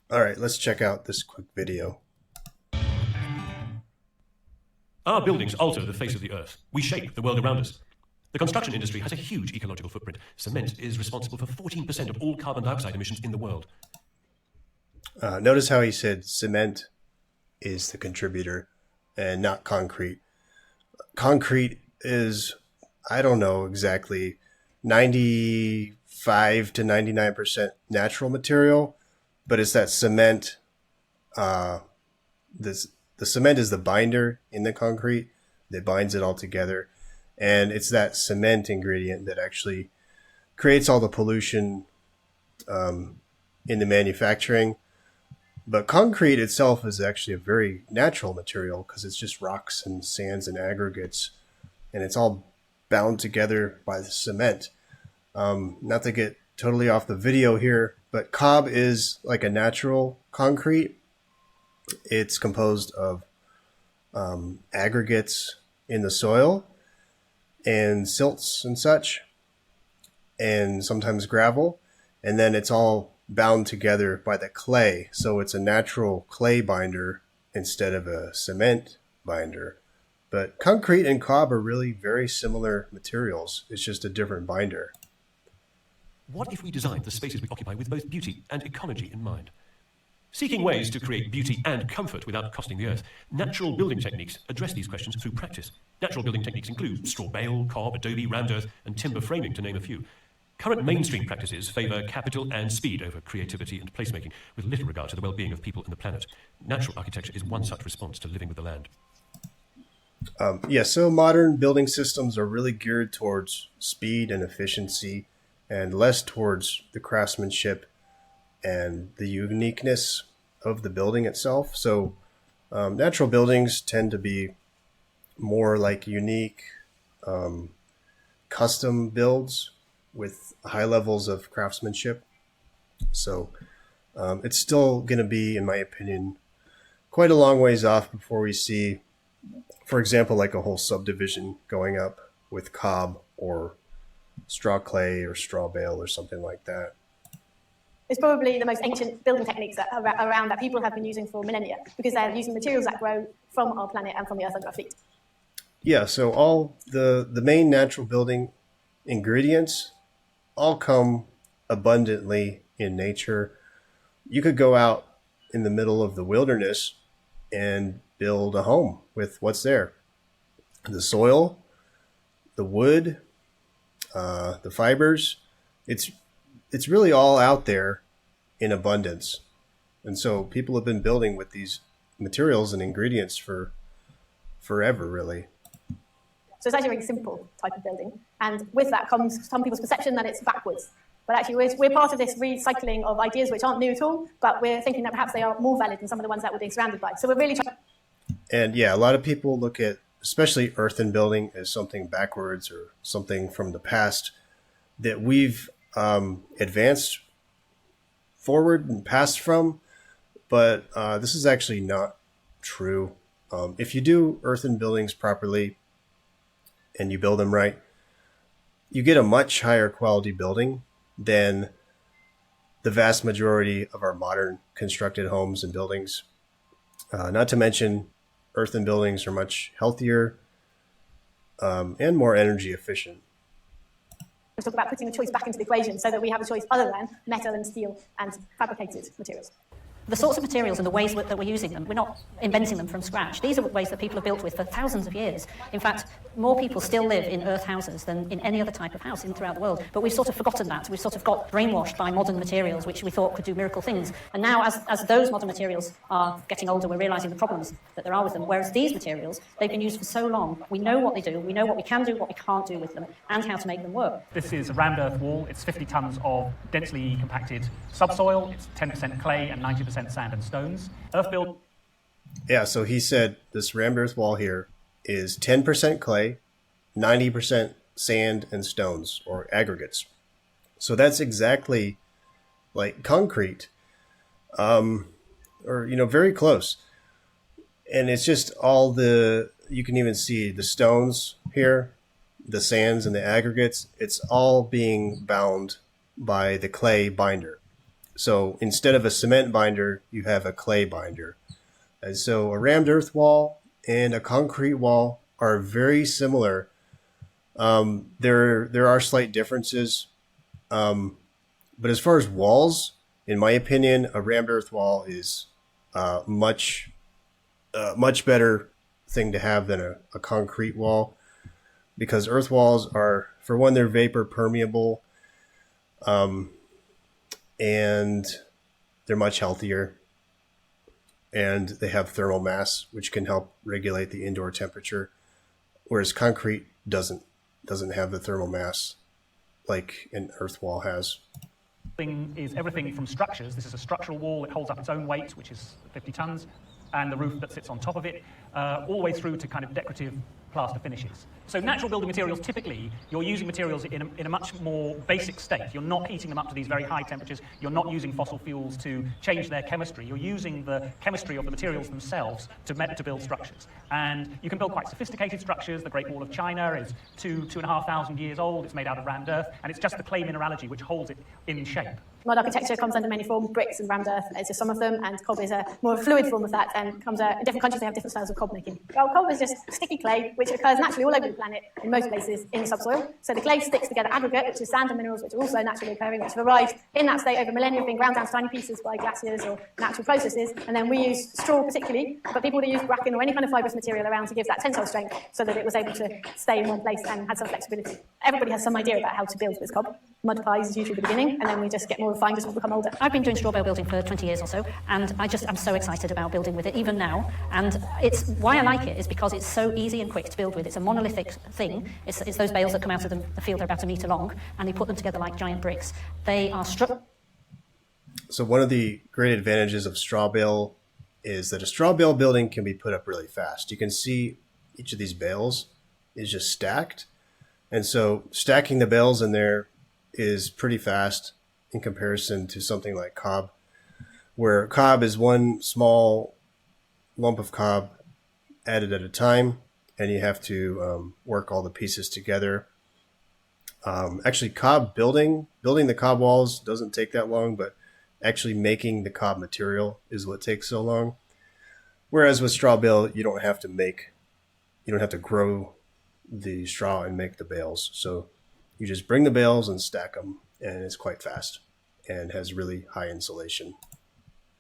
All right, let's check out this quick video. Our buildings alter the face of the earth. We shape the world around us. The construction industry has a huge ecological footprint. Cement is responsible for 14% of all carbon dioxide emissions in the world. Notice how he said cement is the contributor and not concrete. Concrete is, I don't know exactly, 95 to 99% natural material, but it's that cement. The cement is the binder in the concrete that binds it all together. And it's that cement ingredient that actually creates all the pollution in the manufacturing. But concrete itself is actually a very natural material because it's just rocks and sands and aggregates, and it's all bound together by the cement. Not to get totally off the video here, but cob is like a natural concrete. It's composed of aggregates in the soil and silts and such, and sometimes gravel, and then it's all bound together by the clay. So it's a natural clay binder instead of a cement binder. But concrete and cob are really very similar materials. It's just a different binder. What if we designed the spaces we occupy with both beauty and ecology in mind? Seeking ways to create beauty and comfort without costing the earth, natural building techniques address these questions through practice. Natural building techniques include strawbale, cob, adobe, rammed earth, and timber framing, to name a few. Current mainstream practices favour capital and speed over creativity and placemaking, with little regard to the well-being of people and the planet. Natural architecture is one such response to living with the land. So modern building systems are really geared towards speed and efficiency and less towards the craftsmanship and the uniqueness of the building itself. So natural buildings tend to be more like unique custom builds with high levels of craftsmanship. So it's still going to be, in my opinion, quite a long ways off before we see, for example, like a whole subdivision going up with cob or straw clay or straw bale or something like that. It's probably the most ancient building techniques that are around that people have been using for millennia, because they're using materials that grow from our planet and from the earth under our feet. Yeah, so all the main natural building ingredients all come abundantly in nature. You could go out in the middle of the wilderness and build a home with what's there. The soil, the wood, the fibers. It's really all out there in abundance. And so people have been building with these materials and ingredients for forever, really. So it's actually a really simple type of building. And with that comes some people's perception that it's backwards. But actually, we're part of this recycling of ideas which aren't new at all, but we're thinking that perhaps they are more valid than some of the ones that we're being surrounded by. So we're really trying. And yeah, a lot of people look at, especially earthen building, as something backwards or something from the past that we've advanced forward and passed from. But this is actually not true. If you do earthen buildings properly and you build them right, you get a much higher quality building than the vast majority of our modern constructed homes and buildings. Not to mention, earthen buildings are much healthier and more energy efficient. We talk about putting the choice back into the equation so that we have a choice other than metal and steel and fabricated materials. The sorts of materials and the ways that we're using them, we're not inventing them from scratch. These are ways that people have built with for thousands of years. In fact, more people still live in earth houses than in any other type of house throughout the world. But we've sort of forgotten that. We've sort of got brainwashed by modern materials, which we thought could do miracle things. And now, as those modern materials are getting older, we're realising the problems that there are with them. Whereas these materials, they've been used for so long. We know what they do. We know what we can do, what we can't do with them, and how to make them work. This is a rammed earth wall. It's 50 tonnes of densely compacted subsoil. It's 10% clay and 90% sand and stones. Earth build. Yeah, so he said this rammed earth wall here is 10% clay, 90% sand and stones or aggregates. So that's exactly like concrete, or very close. And it's just all you can even see the stones here, the sands and the aggregates. It's all being bound by the clay binder. So instead of a cement binder, you have a clay binder. And so a rammed earth wall and a concrete wall are very similar. There are slight differences. But as far as walls, in my opinion, a rammed earth wall is much better thing to have than a concrete wall, because earth walls are, for one, they're vapor permeable, and they're much healthier, and they have thermal mass, which can help regulate the indoor temperature, whereas concrete doesn't have the thermal mass like an earth wall has. Is everything from structures. This is a structural wall. It holds up its own weight, which is 50 tons, and the roof that sits on top of it, all the way through to kind of decorative plaster finishes. So natural building materials, typically, you're using materials in a much more basic state. You're not heating them up to these very high temperatures. You're not using fossil fuels to change their chemistry. You're using the chemistry of the materials themselves to build structures. And you can build quite sophisticated structures. The Great Wall of China is 2,500 years old. It's made out of rammed earth, and it's just the clay mineralogy which holds it in shape. Mud architecture comes under many forms. Bricks and rammed earth is just some of them, and cob is a more fluid form of that, and comes in different countries. They have different styles of cob making. Well, cob is just sticky clay, which occurs naturally all over the planet in most places in the subsoil. So the clay sticks together aggregate, which is sand and minerals, which are also naturally occurring, which have arrived in that state over millennia, being ground down to tiny pieces by glaciers or natural processes. And then we use straw particularly, but people would have used bracken or any kind of fibrous material around to give that tensile strength, so that it was able to stay in one place and had some flexibility. Everybody has some idea about how to build with cob. Mud pies is usually the beginning, and then we just get more refined as we become older. I've been doing Strawbale building for 20 years or so, and I'm so excited about building with it, even now. And it's why I like it is because it's so easy and quick to build with. It's a monolithic thing. It's those bales that come out of the field, they're about 1 metre long, and they put them together like giant bricks. They are So one of the great advantages of Strawbale is that a Strawbale building can be put up really fast. You can see each of these bales is just stacked. And so stacking the bales in there is pretty fast in comparison to something like cob, where cob is one small lump of cob added at a time, and you have to work all the pieces together. Actually, cob building the cob walls doesn't take that long, but actually making the cob material is what takes so long. Whereas with Strawbale, you don't have to grow the straw and make the bales. So you just bring the bales and stack them, and it's quite fast and has really high insulation.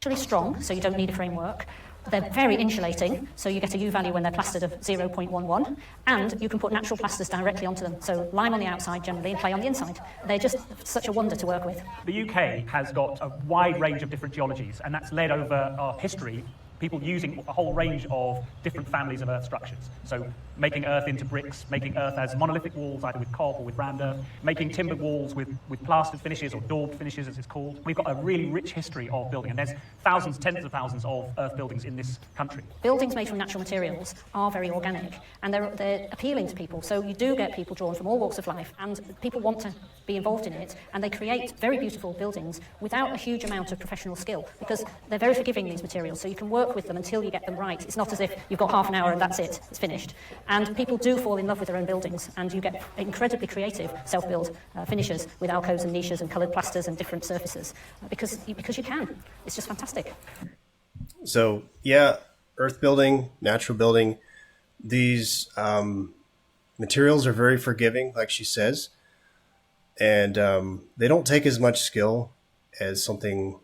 Really strong, so you don't need a framework. They're very insulating, so you get a U value when they're plastered of 0.11, and you can put natural plasters directly onto them, so lime on the outside generally and clay on the inside. They're just such a wonder to work with. The UK has got a wide range of different geologies, and that's led over our history people using a whole range of different families of earth structures. So making earth into bricks, making earth as monolithic walls, either with cob or with rammed earth, making timbered walls with plastered finishes or daubed finishes, as it's called. We've got a really rich history of building, and there's thousands, tens of thousands of earth buildings in this country. Buildings made from natural materials are very organic, and they're appealing to people. So you do get people drawn from all walks of life, and people want to be involved in it, and they create very beautiful buildings without a huge amount of professional skill, because they're very forgiving, these materials, so you can work with them until you get them right. It's not as if you've got half an hour and that's it, it's finished. And people do fall in love with their own buildings, and you get incredibly creative self-build finishers with alcoves and niches and coloured plasters and different surfaces, because you can. It's just fantastic. So yeah, earth building, natural building, these materials are very forgiving, like she says, and they don't take as much skill as something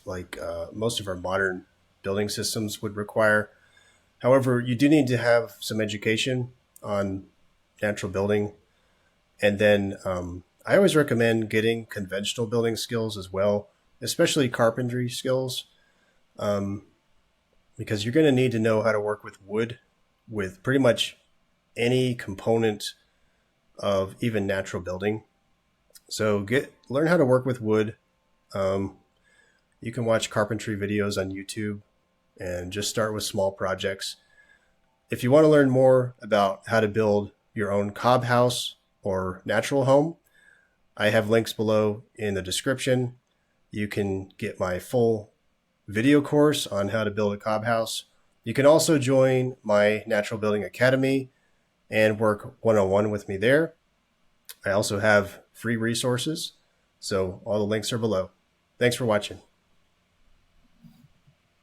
like most of our modern building systems would require. However, you do need to have some education on natural building. And then I always recommend getting conventional building skills as well, especially carpentry skills, because you're going to need to know how to work with wood, with pretty much any component of even natural building. So learn how to work with wood. You can watch carpentry videos on YouTube and just start with small projects. If you want to learn more about how to build your own cob house or natural home, I have links below in the description. You can get my full video course on how to build a cob house. You can also join my Natural Building Academy and work one-on-one with me there. I also have free resources, so all the links are below. Thanks for watching.